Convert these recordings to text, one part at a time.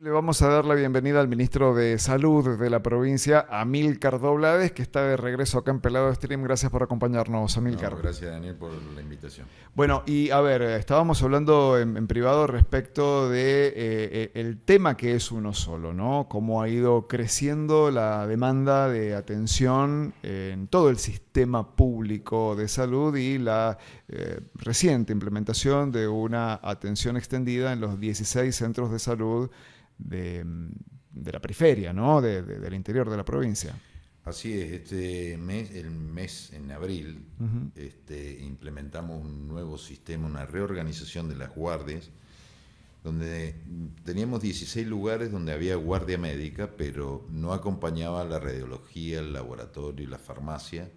Le vamos a dar la bienvenida al ministro de Salud de la provincia, Amílcar Doblades, que está de regreso acá en Pelado Stream. Gracias por acompañarnos, No, Amílcar. gracias Daniel por la invitación. Bueno, y a ver, estábamos hablando en privado respecto de el tema que es uno solo, ¿no? Cómo ha ido creciendo la demanda de atención en todo el sistema público de salud y la reciente implementación de una atención extendida en los 16 centros de salud de, de la periferia, ¿no? Del interior de la provincia. Así es, este mes, el mes en abril, Ujú. implementamos un nuevo sistema, una reorganización de las guardias, donde teníamos 16 lugares donde había guardia médica, pero no acompañaba la radiología, el laboratorio y la farmacia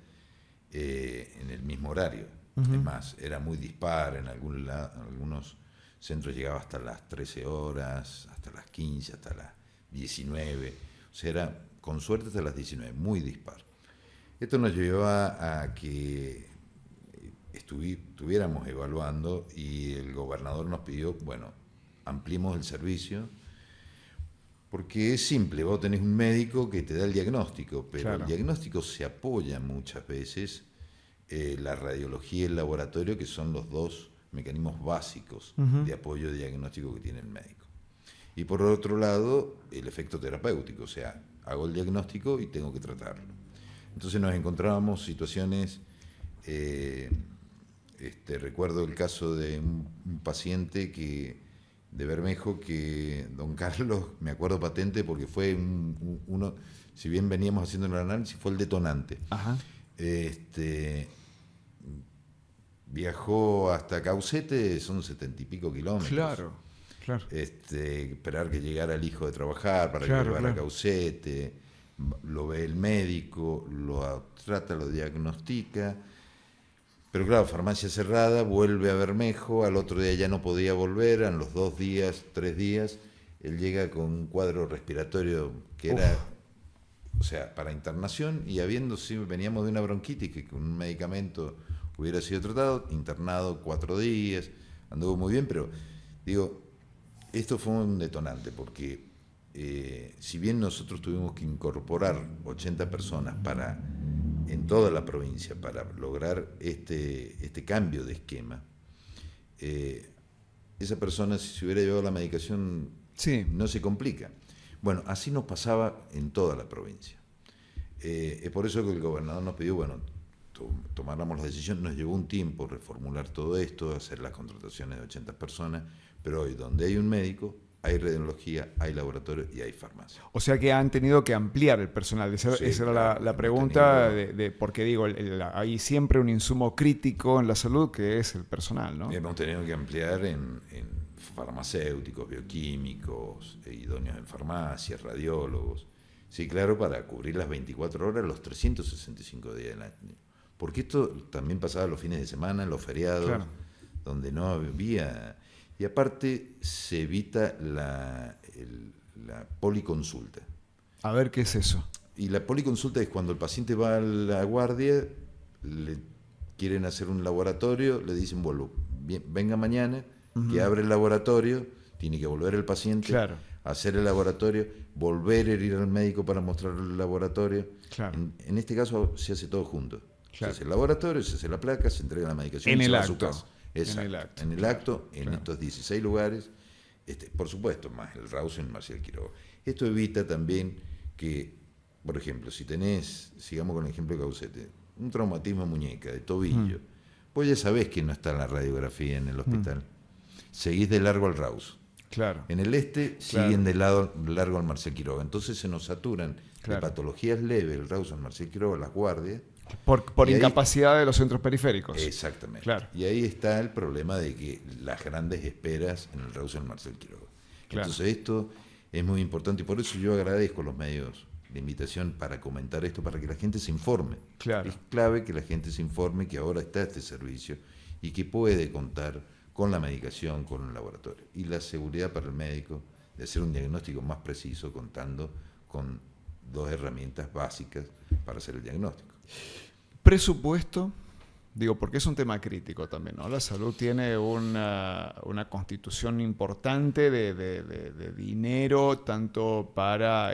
en el mismo horario. Ujú. Es más, era muy dispar, en algunos centros llegaba hasta las 13 horas, hasta las 15, hasta las 19, o sea, era con suerte hasta las 19, muy dispar. Esto nos llevó a que estuviéramos evaluando y el gobernador nos pidió, bueno, ampliemos el servicio, porque es simple, vos tenés un médico que te da el diagnóstico, pero Claro. el diagnóstico se apoya muchas veces la radiología y el laboratorio, que son los dos mecanismos básicos Ujú. de apoyo diagnóstico que tiene el médico. Y por otro lado, el efecto terapéutico, o sea, hago el diagnóstico y tengo que tratarlo. Entonces nos encontrábamos situaciones, eh, recuerdo el caso de un paciente de Bermejo que don Carlos, me acuerdo patente porque fue uno, si bien veníamos haciendo el análisis, fue el detonante. Ajá. Este, Viajó hasta Caucete, son 70 y pico kilómetros. Claro, claro, Esperar que llegara el hijo de trabajar para que lo claro, llevara a claro. Caucete, lo ve el médico, lo trata, lo diagnostica, pero claro, farmacia cerrada, vuelve a Bermejo, al otro día ya no podía volver, a los 2 días, 3 días, él llega con un cuadro respiratorio que Uf, era, o sea, para internación, y si veníamos de una bronquitis que con un medicamento hubiera sido tratado, internado 4 días, anduvo muy bien, pero digo, esto fue un detonante porque si bien nosotros tuvimos que incorporar 80 personas en toda la provincia para lograr este cambio de esquema, esa persona si se hubiera llevado la medicación sí. no se complica. Bueno, así nos pasaba en toda la provincia. Es por eso que el gobernador nos pidió, bueno, tomáramos la decisión, nos llevó un tiempo reformular todo esto, hacer las contrataciones de 80 personas, pero hoy donde hay un médico, hay radiología, hay laboratorio y hay farmacia. O sea que han tenido que ampliar el personal. Esa Sí, era claro, la hemos pregunta, tenido, porque digo, hay siempre un insumo crítico en la salud que es el personal, ¿no? hemos tenido que ampliar en farmacéuticos, bioquímicos, idóneos en farmacia, radiólogos. Sí, claro, para cubrir las 24 horas, los 365 días del año. Porque esto también pasaba los fines de semana, los feriados, Claro. donde no había. Y aparte se evita la policonsulta. A ver qué es eso. Y la policonsulta es cuando el paciente va a la guardia, le quieren hacer un laboratorio, le dicen, bueno, venga mañana, que Ujú. abre el laboratorio, tiene que volver el paciente, Claro, hacer el laboratorio, volver a ir al médico para mostrar el laboratorio. claro, En este caso se hace todo junto. Se claro. hace el laboratorio, se hace la placa, se entrega la medicación En y se el va a su acto. casa. En el Exacto. acto. En el Claro, acto, en claro. estos 16 lugares, por supuesto, más el Rausen, Marcial Quiroga. Esto evita también que, por ejemplo, si tenés, sigamos con el ejemplo de Caucete, un traumatismo de muñeca, de tobillo, pues ya sabés que no está en la radiografía en el hospital. Seguís de largo al Raus. Claro, En el claro, siguen de largo al Marcial Quiroga. Entonces se nos saturan de claro. patologías leves, el Raus, al Marcial Quiroga, las guardias. Por Y ahí, incapacidad de los centros periféricos. exactamente. Claro, Y ahí está el problema de que las grandes esperas en el Raus, al Marcial Quiroga. claro, Entonces esto es muy importante y por eso yo agradezco a los medios de invitación para comentar esto, para que la gente se informe. claro. Es clave que la gente se informe que ahora está este servicio y que puede contar con la medicación, con el laboratorio. Y la seguridad para el médico de hacer un diagnóstico más preciso contando con 2 herramientas básicas para hacer el diagnóstico. Presupuesto. Digo, porque es un tema crítico también, ¿no? La salud tiene una constitución importante de dinero, tanto para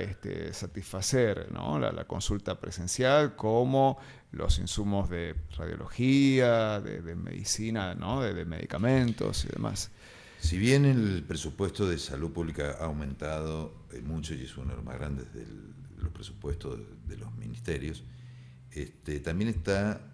satisfacer, ¿no? la consulta presencial, como los insumos de radiología, de medicina, ¿no? de medicamentos y demás. Si bien el presupuesto de salud pública ha aumentado mucho y es uno de los más grandes de los presupuestos de los ministerios, también está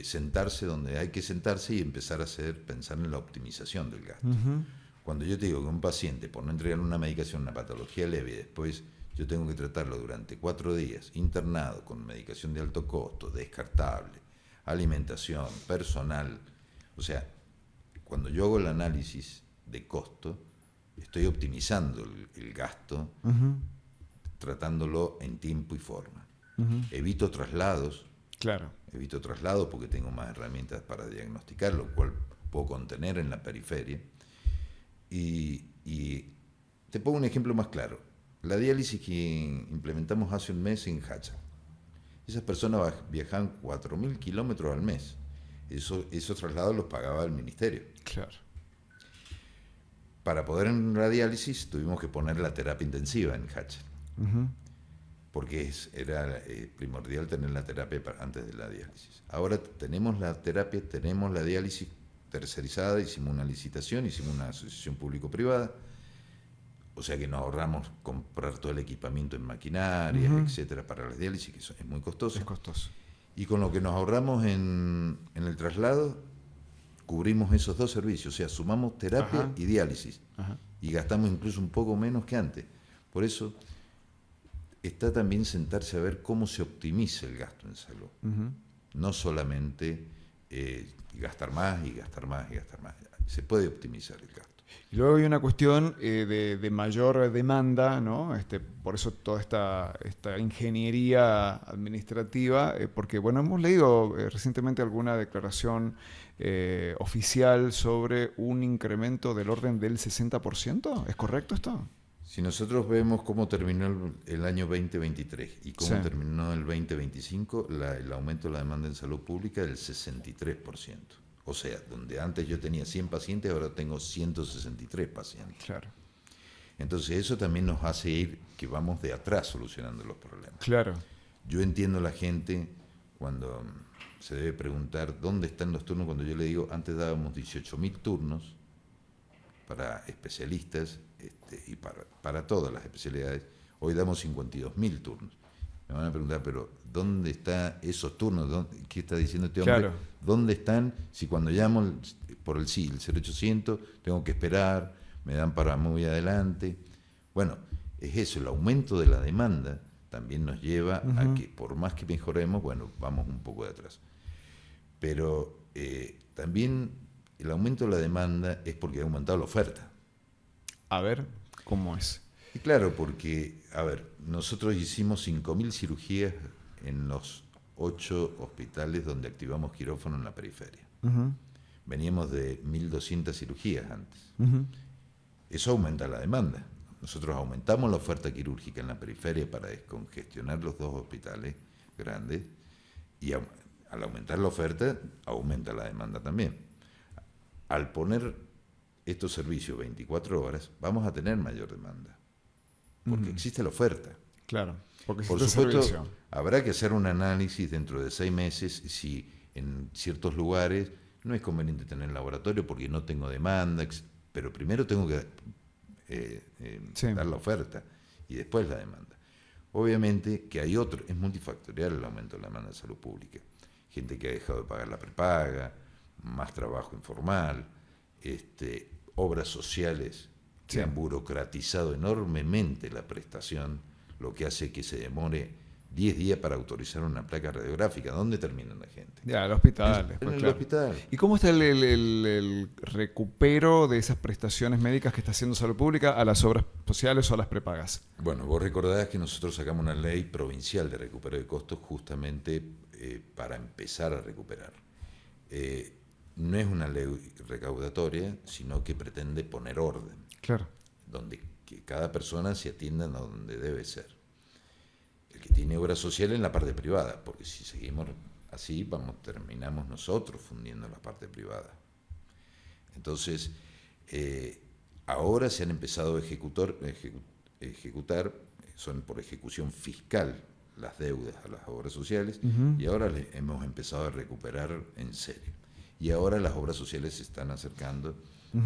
sentarse donde hay que sentarse y empezar a pensar en la optimización del gasto. Uh-huh. Cuando yo te digo que un paciente, por no entregarle una medicación, una patología leve, y después yo tengo que tratarlo durante 4 días, internado, con medicación de alto costo, descartable, alimentación, personal, o sea, cuando yo hago el análisis de costo, estoy optimizando el gasto, uh-huh, tratándolo en tiempo y forma. uh-huh. Evito traslados. Claro. Evito traslados porque tengo más herramientas para diagnosticar, lo cual puedo contener en la periferia. Y te pongo un ejemplo más claro. La diálisis que implementamos hace un mes en Hacha. Esas personas viajaban 4.000 kilómetros al mes. Esos traslados los pagaba el ministerio. Claro. Para poder en la diálisis tuvimos que poner la terapia intensiva en Hacha. Uh-huh. Porque era primordial tener la terapia antes de la diálisis. Ahora tenemos la terapia, tenemos la diálisis tercerizada, hicimos una licitación, hicimos una asociación público-privada, o sea que nos ahorramos comprar todo el equipamiento en maquinaria, uh-huh, etcétera, para las diálisis, que es muy costoso. Es costoso. Y con lo que nos ahorramos en el traslado, cubrimos esos 2 servicios, o sea, sumamos terapia, ajá, y diálisis, ajá, y gastamos incluso un poco menos que antes. Por eso está también sentarse a ver cómo se optimiza el gasto en salud. Uh-huh. No solamente gastar más y gastar más y gastar más. Se puede optimizar el gasto. Y luego hay una cuestión de mayor demanda, ¿no? Por eso toda esta ingeniería administrativa, porque bueno, hemos leído recientemente alguna declaración oficial sobre un incremento del orden del 60%. ¿Es correcto esto? Si nosotros vemos cómo terminó el año 2023 y cómo, sí, terminó el 2025, el aumento de la demanda en salud pública es del 63%. O sea, donde antes yo tenía 100 pacientes, ahora tengo 163 pacientes. Claro. Entonces eso también nos hace ir que vamos de atrás solucionando los problemas. Claro. Yo entiendo a la gente cuando se debe preguntar dónde están los turnos, cuando yo le digo, antes dábamos 18.000 turnos para especialistas y para todas las especialidades, hoy damos 52.000 turnos. Me van a preguntar, pero ¿dónde están esos turnos? ¿Qué está diciendo este hombre? Claro. ¿Dónde están? Si cuando llamo por el 0800 tengo que esperar, me dan para muy adelante. Bueno, es eso, el aumento de la demanda también nos lleva, uh-huh, a que por más que mejoremos, bueno, vamos un poco de atrás. Pero también el aumento de la demanda es porque ha aumentado la oferta. A ver, ¿cómo es? Y claro, porque, a ver, nosotros hicimos 5.000 cirugías en los 8 hospitales donde activamos quirófano en la periferia. Uh-huh. Veníamos de 1.200 cirugías antes. Uh-huh. Eso aumenta la demanda. Nosotros aumentamos la oferta quirúrgica en la periferia para descongestionar los 2 hospitales grandes y al aumentar la oferta, aumenta la demanda también. Al poner estos servicios 24 horas, vamos a tener mayor demanda, porque existe la oferta. Claro, porque por supuesto, habrá que hacer un análisis dentro de 6 meses si en ciertos lugares no es conveniente tener laboratorio porque no tengo demanda, pero primero tengo que dar la oferta y después la demanda. Obviamente que hay otro, es multifactorial el aumento de la demanda de salud pública. Gente que ha dejado de pagar la prepaga, más trabajo informal, obras sociales que, sí, han burocratizado enormemente la prestación, lo que hace que se demore 10 días para autorizar una placa radiográfica. ¿Dónde termina la gente? Ya, el hospital. En el hospital. ¿Y cómo está el recupero de esas prestaciones médicas que está haciendo Salud Pública a las obras sociales o a las prepagas? Bueno, vos recordarás que nosotros sacamos una ley provincial de recupero de costos justamente para empezar a recuperar. No es una ley recaudatoria, sino que pretende poner orden. Claro. Donde que cada persona se atienda a donde debe ser. El que tiene obra social en la parte privada, porque si seguimos así terminamos nosotros fundiendo la parte privada. Entonces, ahora se han empezado a ejecutar, son por ejecución fiscal, las deudas a las obras sociales, y ahora hemos empezado a recuperar en serio. Y ahora las obras sociales se están acercando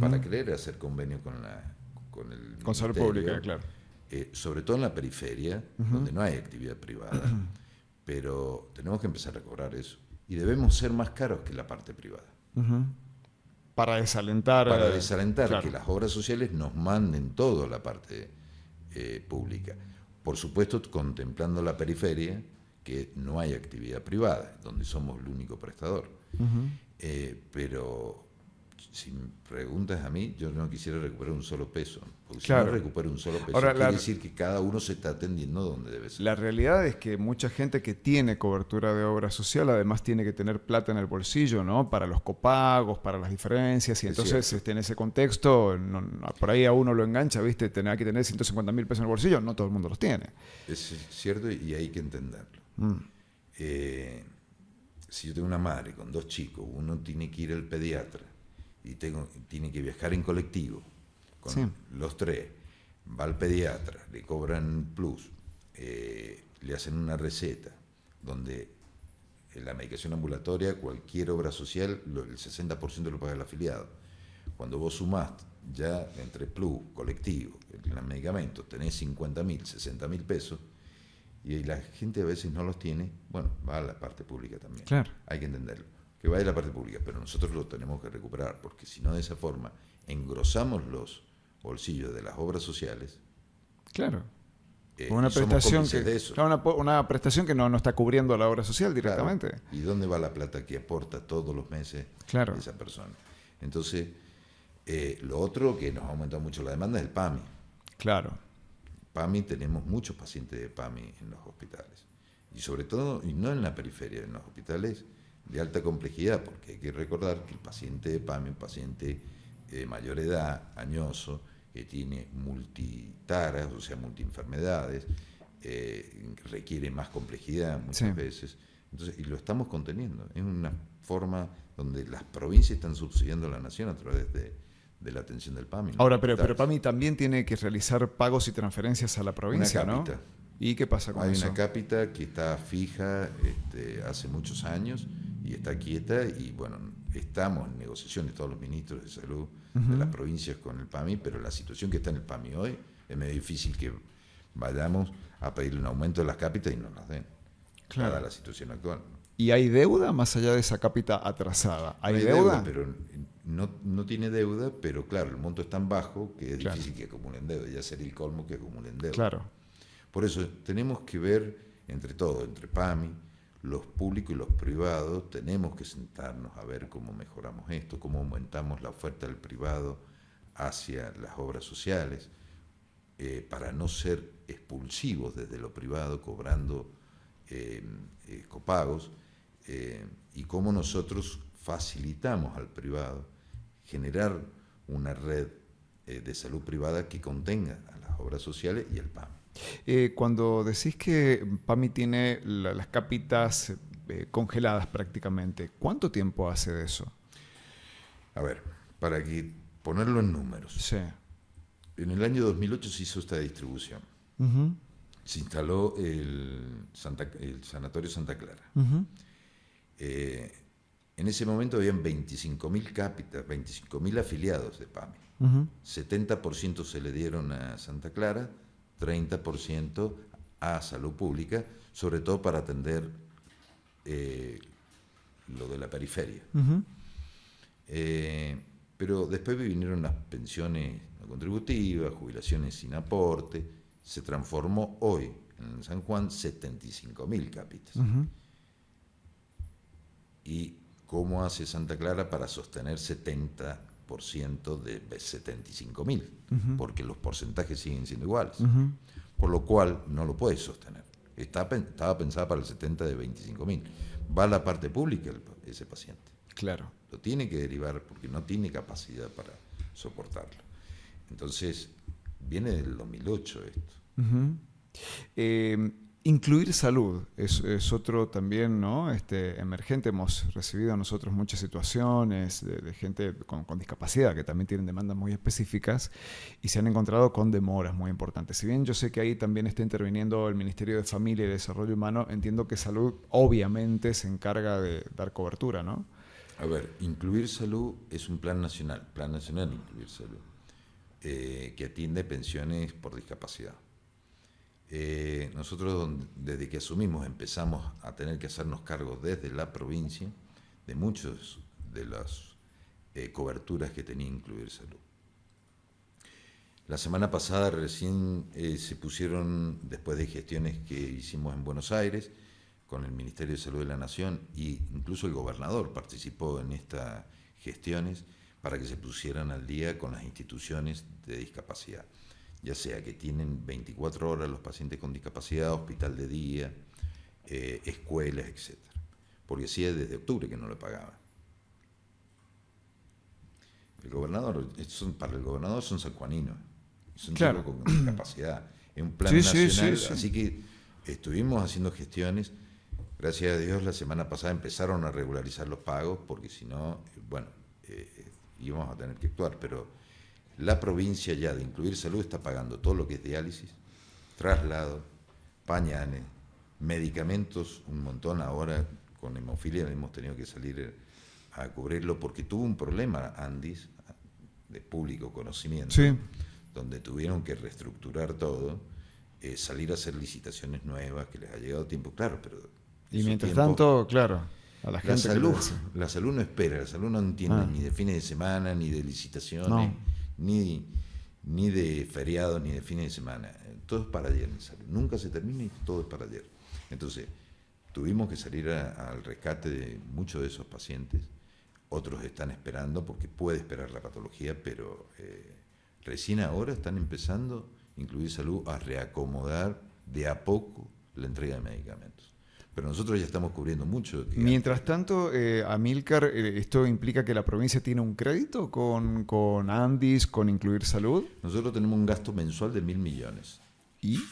para querer hacer convenio con el Con salud ministerio, pública, claro. sobre todo en la periferia, donde no hay actividad privada, pero tenemos que empezar a cobrar eso. Y debemos ser más caros que la parte privada. Para desalentar. Claro. Que las obras sociales nos manden toda la parte pública. Por supuesto, contemplando la periferia, que no hay actividad privada, donde somos el único prestador. Pero si me preguntas a mí, yo no quisiera recuperar un solo peso. Porque si no recupero un solo peso, ahora, quiere decir que cada uno se está atendiendo donde debe ser. La realidad es que mucha gente que tiene cobertura de obra social además tiene que tener plata en el bolsillo, ¿no? Para los copagos, para las diferencias. Y entonces en ese contexto, por ahí a uno lo engancha, ¿viste? Tener que tener 150.000 pesos en el bolsillo. No todo el mundo los tiene. Es cierto y hay que entenderlo. Si yo tengo una madre con 2 chicos, uno tiene que ir al pediatra y tiene que viajar en colectivo con los 3, va al pediatra, le cobran plus, le hacen una receta donde la medicación ambulatoria, cualquier obra social, el 60% lo paga el afiliado. Cuando vos sumás ya entre plus, colectivo, los medicamentos, tenés 50.000, 60.000 pesos, y la gente a veces no los tiene, bueno, va a la parte pública también. Claro. Hay que entenderlo, que vaya a la parte pública, pero nosotros lo tenemos que recuperar, porque si no, de esa forma engrosamos los bolsillos de las obras sociales. Claro. Una prestación una prestación que no está cubriendo la obra social directamente. Claro. ¿Y dónde va la plata que aporta todos los meses esa persona? Entonces, lo otro que nos ha aumentado mucho la demanda es el PAMI. Claro. PAMI, tenemos muchos pacientes de PAMI en los hospitales. Y sobre todo, y no en la periferia, en los hospitales de alta complejidad, porque hay que recordar que el paciente de PAMI, un paciente de mayor edad, añoso, que tiene multitaras, o sea, multienfermedades, requiere más complejidad muchas veces. Entonces, y lo estamos conteniendo. Es una forma donde las provincias están subsidiando a la nación a través de la atención del PAMI. Ahora, pero PAMI también tiene que realizar pagos y transferencias a la provincia, una cápita, ¿no? ¿Y qué pasa con eso? Hay una cápita que está fija hace muchos años y está quieta, y bueno, estamos en negociaciones todos los ministros de salud de las provincias con el PAMI, pero la situación que está en el PAMI hoy es medio difícil que vayamos a pedirle un aumento de las cápitas y nos las den, dada la situación actual. ¿Y hay deuda más allá de esa cápita atrasada? ¿Hay deuda? Pero no tiene deuda, pero claro, el monto es tan bajo que es difícil que acumulen deuda. Ya sería el colmo que acumulen deuda. Claro. Por eso tenemos que ver entre todo, entre PAMI, los públicos y los privados, tenemos que sentarnos a ver cómo mejoramos esto, cómo aumentamos la oferta del privado hacia las obras sociales, para no ser expulsivos desde lo privado, cobrando copagos, y cómo nosotros facilitamos al privado generar una red de salud privada que contenga a las obras sociales y el PAMI. Cuando decís que PAMI tiene las cápitas congeladas prácticamente, ¿cuánto tiempo hace de eso? A ver, para ponerlo en números. Sí. En el año 2008 se hizo esta distribución. Se instaló el Sanatorio Santa Clara. En ese momento habían 25.000 cápitas, 25.000 afiliados de PAMI. 70% se le dieron a Santa Clara, 30% a Salud Pública, sobre todo para atender lo de la periferia. Pero después vinieron las pensiones no contributivas, jubilaciones sin aporte. Se transformó hoy en San Juan 75.000 cápitas. ¿Y cómo hace Santa Clara para sostener 70% de 75.000? Porque los porcentajes siguen siendo iguales. Por lo cual no lo puede sostener. Estaba pensada para el 70 de 25.000. Va a la parte pública ese paciente. Claro. Lo tiene que derivar porque no tiene capacidad para soportarlo. Entonces, viene del 2008 esto. Incluir salud es otro también, ¿no? Emergente. Hemos recibido nosotros muchas situaciones de gente con discapacidad que también tienen demandas muy específicas y se han encontrado con demoras muy importantes. Si bien yo sé que ahí también está interviniendo el Ministerio de Familia y Desarrollo Humano, entiendo que salud obviamente se encarga de dar cobertura, ¿no? A ver, Incluir Salud es un plan nacional de Incluir Salud, que atiende pensiones por discapacidad. Nosotros desde que asumimos empezamos a tener que hacernos cargo desde la provincia de muchas de las coberturas que tenía Incluir Salud. La semana pasada recién se pusieron, después de gestiones que hicimos en Buenos Aires, con el Ministerio de Salud de la Nación, e incluso el gobernador participó en estas gestiones para que se pusieran al día con las instituciones de discapacidad, ya sea que tienen 24 horas los pacientes con discapacidad, hospital de día, escuelas, etc. Porque hacía desde octubre que no le pagaban. El gobernador, para el gobernador son sanjuaninos, son claro. chicos con discapacidad, es un plan nacional, así que estuvimos haciendo gestiones. Gracias a Dios la semana pasada empezaron a regularizar los pagos, porque si no, bueno, íbamos a tener que actuar, pero la provincia ya de Incluir Salud está pagando todo lo que es diálisis, traslado, pañales, medicamentos, un montón. Ahora con hemofilia hemos tenido que salir a cubrirlo porque tuvo un problema Andis, de público conocimiento, Sí. donde tuvieron que reestructurar todo, salir a hacer licitaciones nuevas, que les ha llegado tiempo, claro, pero... Y mientras tanto, claro, a la gente... La salud no espera, la salud no entiende ni de fines de semana, ni de licitaciones, ni de feriados, ni de fines de semana. Todo es para ayer en salud. Nunca se termina y todo es para ayer. Entonces, tuvimos que salir al rescate de muchos de esos pacientes. Otros están esperando, porque puede esperar la patología, pero recién ahora están empezando, Incluir Salud, a reacomodar de a poco la entrega de medicamentos. Pero nosotros ya estamos cubriendo mucho. Mientras tanto, Amílcar, ¿esto implica que la provincia tiene un crédito con Andis, con Incluir Salud? Nosotros tenemos un gasto mensual de 1.000 millones. ¿Y?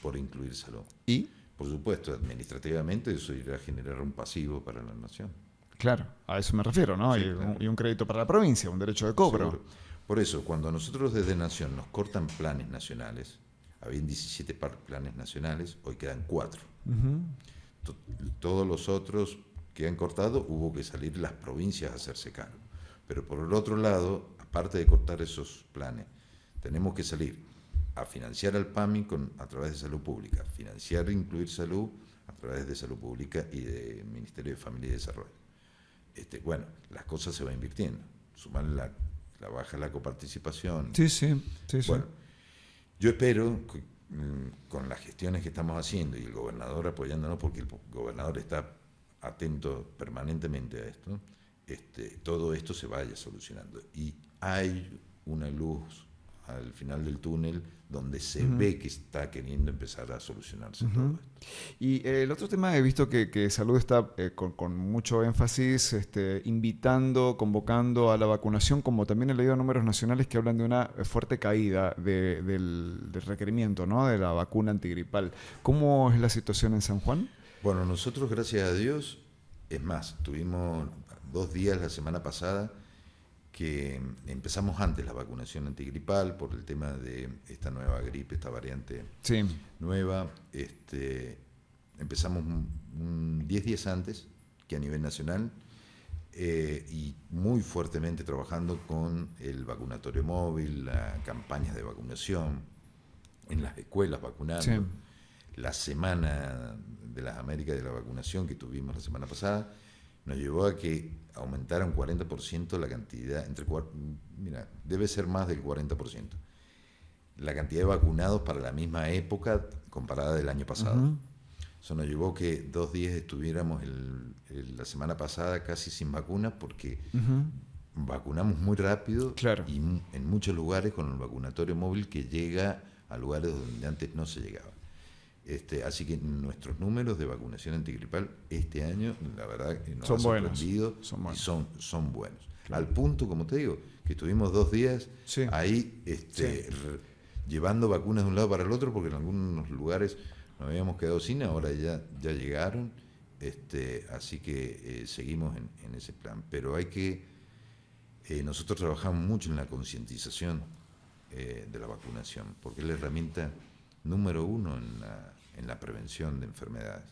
Por Incluir Salud. ¿Y? Por supuesto, administrativamente eso irá a generar un pasivo para la nación. Claro, a eso me refiero, ¿no? Sí, y un crédito para la provincia, un derecho de cobro. Seguro. Por eso, cuando a nosotros desde Nación nos cortan planes nacionales, habían 17 planes nacionales, hoy quedan 4. Uh-huh. Todos los otros que han cortado, hubo que salir las provincias a hacerse cargo. Pero por el otro lado, aparte de cortar esos planes, tenemos que salir a financiar al PAMI a través de Salud Pública, financiar e Incluir Salud a través de Salud Pública y del Ministerio de Familia y Desarrollo. Bueno, las cosas se van invirtiendo. Sumar la baja de la coparticipación. Sí. Bueno, yo espero que, con las gestiones que estamos haciendo y el gobernador apoyándonos, porque el gobernador está atento permanentemente a esto, todo esto se vaya solucionando. Y hay una luz al final del túnel donde se ve que está queriendo empezar a solucionarse todo esto. Y el otro tema, he visto que Salud está con mucho énfasis invitando, convocando a la vacunación, como también he leído números nacionales que hablan de una fuerte caída del requerimiento, ¿no?, de la vacuna antigripal. ¿Cómo es la situación en San Juan? Bueno, nosotros, gracias a Dios, es más, tuvimos 2 días la semana pasada que empezamos antes la vacunación antigripal por el tema de esta nueva gripe, esta variante nueva. Empezamos 10 días antes que a nivel nacional y muy fuertemente trabajando con el vacunatorio móvil, las campañas de vacunación, en las escuelas vacunando. Sí. La semana de las Américas de la vacunación que tuvimos la semana pasada nos llevó a que aumentara un 40% la cantidad, debe ser más del 40%, la cantidad de vacunados para la misma época comparada del año pasado. Uh-huh. Eso nos llevó a que 2 días estuviéramos la semana pasada casi sin vacunas porque vacunamos muy rápido. Claro. Y en muchos lugares con el vacunatorio móvil que llega a lugares donde antes no se llegaba. Así que nuestros números de vacunación antigripal este año, la verdad, nos han sorprendido y son buenos. Claro. Al punto, como te digo, que estuvimos 2 días llevando vacunas de un lado para el otro, porque en algunos lugares Nos habíamos quedado sin, ahora ya llegaron, así que seguimos en ese plan. Pero nosotros trabajamos mucho en la concientización de la vacunación, porque es la herramienta número uno en la prevención de enfermedades.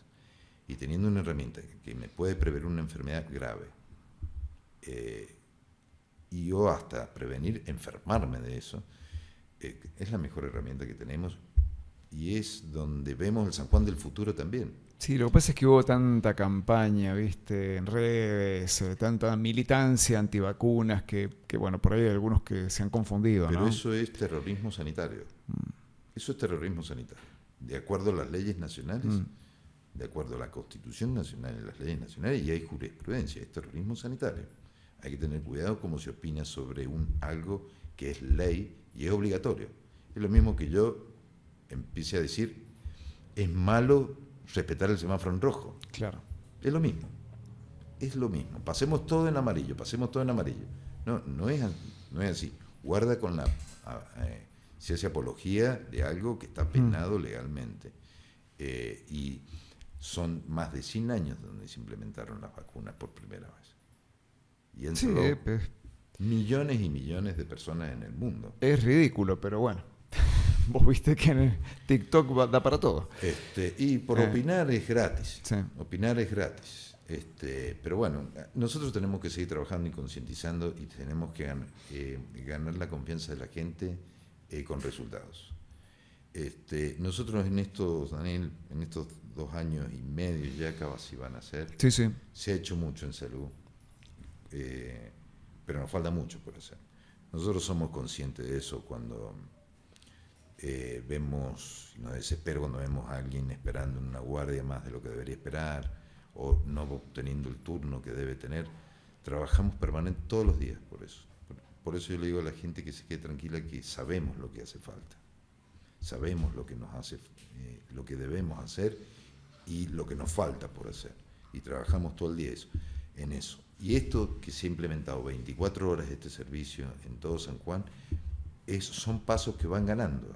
Y teniendo una herramienta que me puede prever una enfermedad grave, y yo hasta prevenir enfermarme de eso, es la mejor herramienta que tenemos, y es donde vemos el San Juan del futuro también. Sí, lo que pasa es que hubo tanta campaña, ¿viste? En redes, tanta militancia antivacunas que, bueno, por ahí hay algunos que se han confundido, Pero ¿no? eso es terrorismo sanitario. Eso es terrorismo sanitario. De acuerdo a las leyes nacionales, de acuerdo a la Constitución Nacional y las leyes nacionales, y hay jurisprudencia, es terrorismo sanitario. Hay que tener cuidado cómo se opina sobre algo que es ley y es obligatorio. Es lo mismo que yo empiece a decir, es malo respetar el semáforo en rojo. Claro. Es lo mismo. Es lo mismo. Pasemos todo en amarillo, pasemos todo en amarillo. No es así. Guarda con se hace apología de algo que está penado legalmente. Y son más de 100 años donde se implementaron las vacunas por primera vez. Y han sido millones y millones de personas en el mundo. Es ridículo, pero bueno. Vos viste que en el TikTok da para todo. Y por opinar es gratis. Sí. Opinar es gratis. Pero bueno, nosotros tenemos que seguir trabajando y concientizando, y tenemos que ganar la confianza de la gente con resultados. Nosotros Daniel, en estos 2 años y medio ya casi van a ser, Sí. se ha hecho mucho en salud, pero nos falta mucho por hacer. Nosotros somos conscientes de eso cuando vemos, nos desespero cuando vemos a alguien esperando en una guardia más de lo que debería esperar, o no obteniendo el turno que debe tener. Trabajamos permanente todos los días por eso. Por eso yo le digo a la gente que se quede tranquila, que sabemos lo que hace falta, sabemos lo que nos hace, lo que debemos hacer y lo que nos falta por hacer, y trabajamos todo el día en eso. Y esto que se ha implementado 24 horas este servicio en todo San Juan, son pasos que van ganando.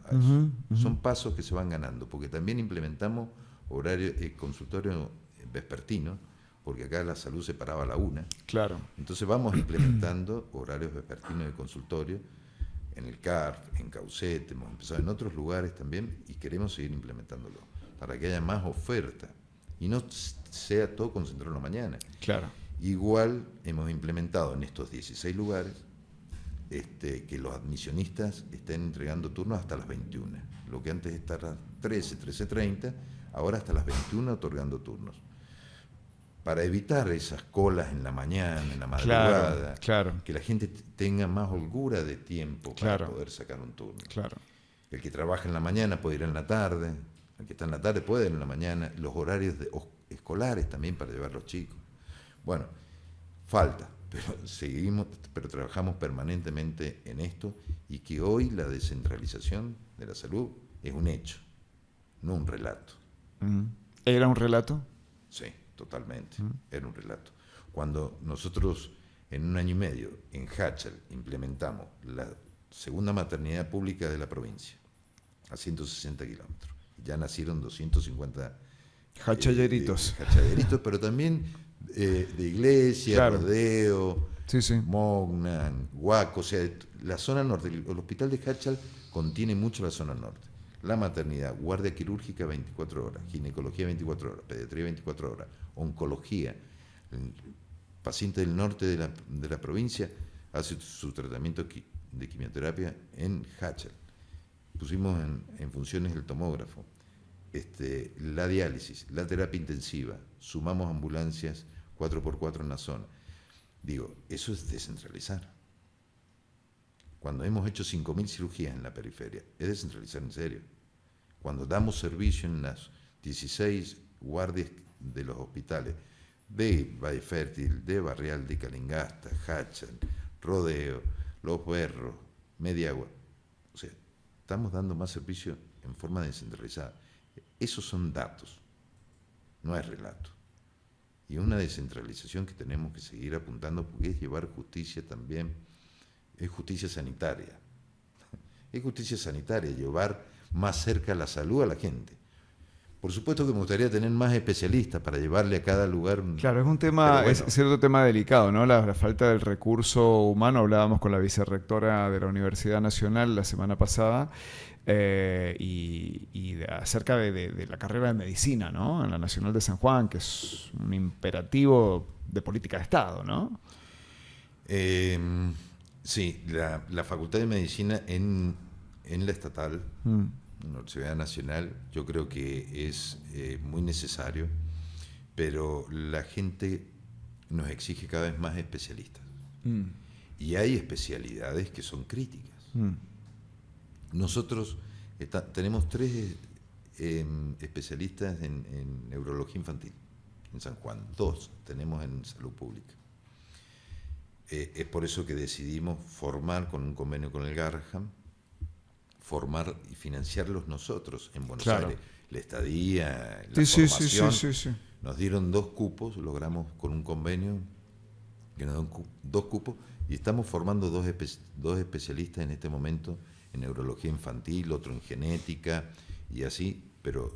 Son pasos que se van ganando, porque también implementamos horario consultorio vespertino, porque acá la salud se paraba a la 1. Claro. Entonces vamos implementando horarios vespertinos de consultorio en el CARF, en Caucet, hemos empezado en otros lugares también, y queremos seguir implementándolo para que haya más oferta y no sea todo concentrado en la mañana. Claro. Igual hemos implementado en estos 16 lugares que los admisionistas estén entregando turnos hasta las 21. Lo que antes estaba a las 13:30, ahora hasta las 21 otorgando turnos. Para evitar esas colas en la mañana, en la madrugada, claro. Que la gente tenga más holgura de tiempo para poder sacar un turno. Claro. El que trabaja en la mañana puede ir en la tarde, el que está en la tarde puede ir en la mañana, los horarios escolares también para llevar a los chicos. Bueno, falta, pero trabajamos permanentemente en esto, y que hoy la descentralización de la salud es un hecho, no un relato. ¿Era un relato? Sí, totalmente, era un relato. Cuando nosotros en 1 año y medio en Hachal implementamos la segunda maternidad pública de la provincia, a 160 kilómetros, ya nacieron 250 hachalleritos, pero también de Iglesia, Rodeo, Mognan, Huaco, o sea, la zona norte. El hospital de Hachal contiene mucho la zona norte. La maternidad, guardia quirúrgica 24 horas, ginecología 24 horas, pediatría 24 horas, oncología. El paciente del norte de la provincia hace su tratamiento de quimioterapia en Hachal. Pusimos en funciones el tomógrafo, la diálisis, la terapia intensiva, sumamos ambulancias 4x4 en la zona. Digo, eso es descentralizar. Cuando hemos hecho 5.000 cirugías en la periferia, es descentralizar en serio. Cuando damos servicio en las 16 guardias de los hospitales de Valle Fértil, de Barrial de Calingasta, Hachal, Rodeo, Los Berros, Mediagua, o sea, estamos dando más servicio en forma descentralizada. Esos son datos, no es relato. Y una descentralización que tenemos que seguir apuntando, porque es llevar justicia también, es justicia sanitaria. Es justicia sanitaria, llevar más cerca la salud a la gente. Por supuesto que me gustaría tener más especialistas para llevarle a cada lugar. Claro, es un tema, Pero bueno, es cierto tema delicado, ¿no? La falta del recurso humano. Hablábamos con la vicerrectora de la Universidad Nacional la semana pasada acerca de la carrera de medicina, ¿no? En la Nacional de San Juan, que es un imperativo de política de Estado, ¿no? Sí, la Facultad de Medicina en la estatal, en la Universidad Nacional, yo creo que es muy necesario, pero la gente nos exige cada vez más especialistas. Y hay especialidades que son críticas. Nosotros tenemos 3 especialistas en neurología infantil en San Juan, 2 tenemos en salud pública. Es por eso que decidimos formar con un convenio con el Garrahan, formar y financiarlos nosotros en Buenos Aires. La estadía, la formación. Sí. Nos dieron 2 cupos, logramos con un convenio que nos dan 2 cupos y estamos formando 2 especialistas en este momento en neurología infantil, otro en genética y así, pero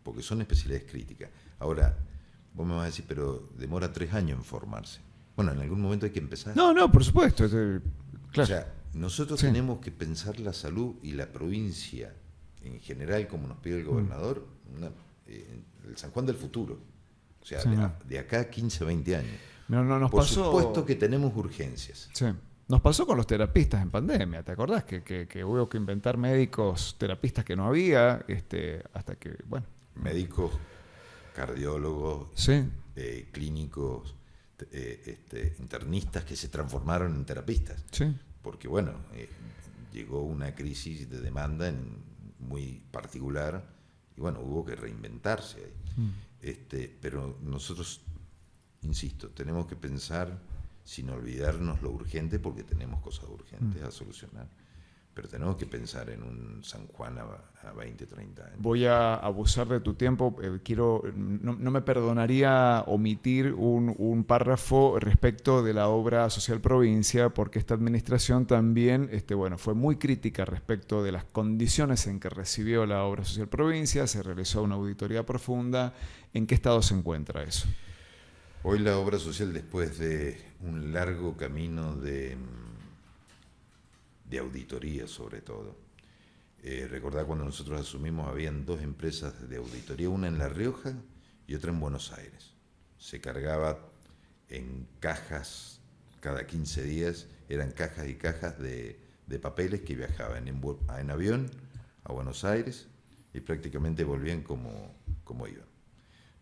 porque son especialidades críticas. Ahora, vos me vas a decir, pero demora 3 años en formarse. Bueno, en algún momento hay que empezar. No, por supuesto. Claro. O sea, nosotros tenemos que pensar la salud y la provincia en general, como nos pide el gobernador, el San Juan del futuro. O sea, de acá a 15, 20 años. Nos Por pasó, supuesto que tenemos urgencias. Sí. Nos pasó con los terapistas en pandemia, ¿te acordás? Que hubo que inventar médicos terapistas que no había, hasta que, bueno. Médicos, cardiólogos, clínicos, internistas que se transformaron en terapistas. Sí. Porque, bueno, llegó una crisis de demanda muy particular y, bueno, hubo que reinventarse ahí. Pero nosotros, insisto, tenemos que pensar sin olvidarnos lo urgente, porque tenemos cosas urgentes a solucionar. Pero tenemos que pensar en un San Juan a 20, 30 años. Voy a abusar de tu tiempo. No me perdonaría omitir un párrafo respecto de la obra social provincia, porque esta administración también fue muy crítica respecto de las condiciones en que recibió la obra social provincia. Se realizó una auditoría profunda. ¿En qué estado se encuentra eso? Hoy la obra social, después de un largo camino de auditoría sobre todo. Recordad cuando nosotros asumimos habían 2 empresas de auditoría, una en La Rioja y otra en Buenos Aires. Se cargaba en cajas cada 15 días, eran cajas y cajas de papeles que viajaban en avión a Buenos Aires y prácticamente volvían como iban.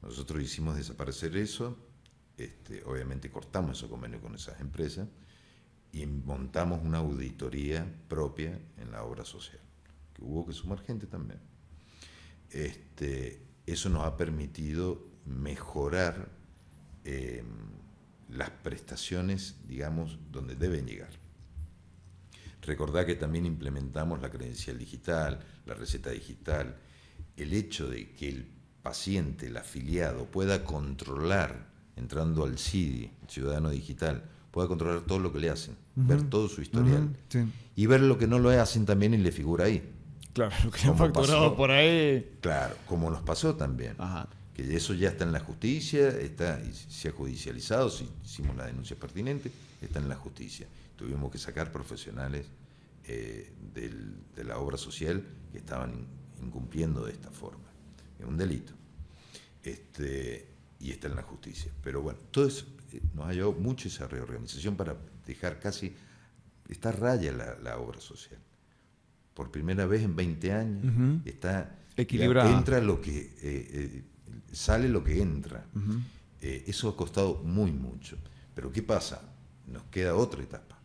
Nosotros hicimos desaparecer eso, obviamente cortamos ese convenio con esas empresas y montamos una auditoría propia en la obra social, que hubo que sumar gente también. Eso nos ha permitido mejorar las prestaciones, digamos, donde deben llegar. Recordá que también implementamos la credencial digital, la receta digital, el hecho de que el paciente, el afiliado, pueda controlar, entrando al CIDI, Ciudadano Digital, pueda controlar todo lo que le hacen, ver todo su historial, y ver lo que no lo hacen también y le figura ahí. Claro, lo que han facturado por ahí. Claro, como nos pasó también. Que eso ya está en la justicia, se ha judicializado, si hicimos la denuncia pertinente, está en la justicia. Tuvimos que sacar profesionales de la obra social que estaban incumpliendo de esta forma. Es un delito. Y está en la justicia. Pero bueno, todo eso nos ha llevado mucho esa reorganización para dejar casi, está raya la obra social. Por primera vez en 20 años está equilibrada. Entra lo que sale lo que entra. Eso ha costado mucho. Pero ¿qué pasa? Nos queda otra etapa.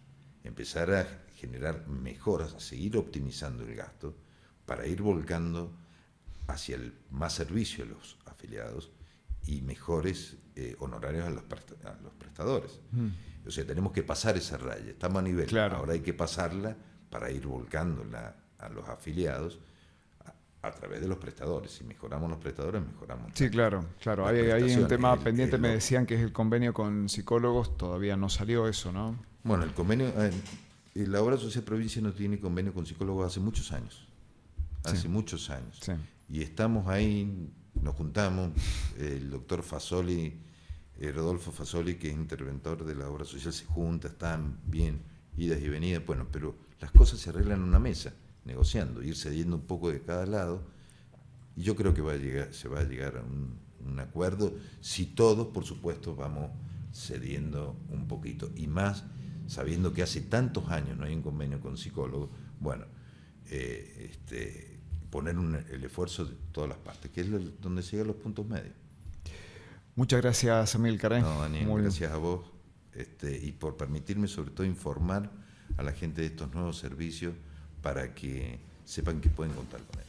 Empezar a generar mejoras, a seguir optimizando el gasto para ir volcando hacia más servicio a los afiliados y mejores honorarios a los prestadores. O sea, tenemos que pasar esa raya. Estamos a nivel. Claro. Ahora hay que pasarla para ir volcándola a los afiliados a través de los prestadores. Si mejoramos los prestadores, mejoramos. Sí, claro. Hay un tema pendiente, me decían que es el convenio con psicólogos, todavía no salió eso, ¿no? Bueno, el convenio, la obra social provincia no tiene convenio con psicólogos hace muchos años. Hace muchos años. Sí. Y estamos ahí nos juntamos, el doctor Fasoli, Rodolfo Fasoli, que es interventor de la obra social, se junta, están bien, idas y venidas, bueno, pero las cosas se arreglan en una mesa, negociando, ir cediendo un poco de cada lado, y yo creo que se va a llegar a un acuerdo, si todos, por supuesto, vamos cediendo un poquito, y más sabiendo que hace tantos años no hay un convenio con psicólogos, bueno, poner el esfuerzo de todas las partes, que es donde se llegan los puntos medios. Muchas gracias, Amílcar. No, Daniel, gracias a vos y por permitirme sobre todo informar a la gente de estos nuevos servicios para que sepan que pueden contar con él.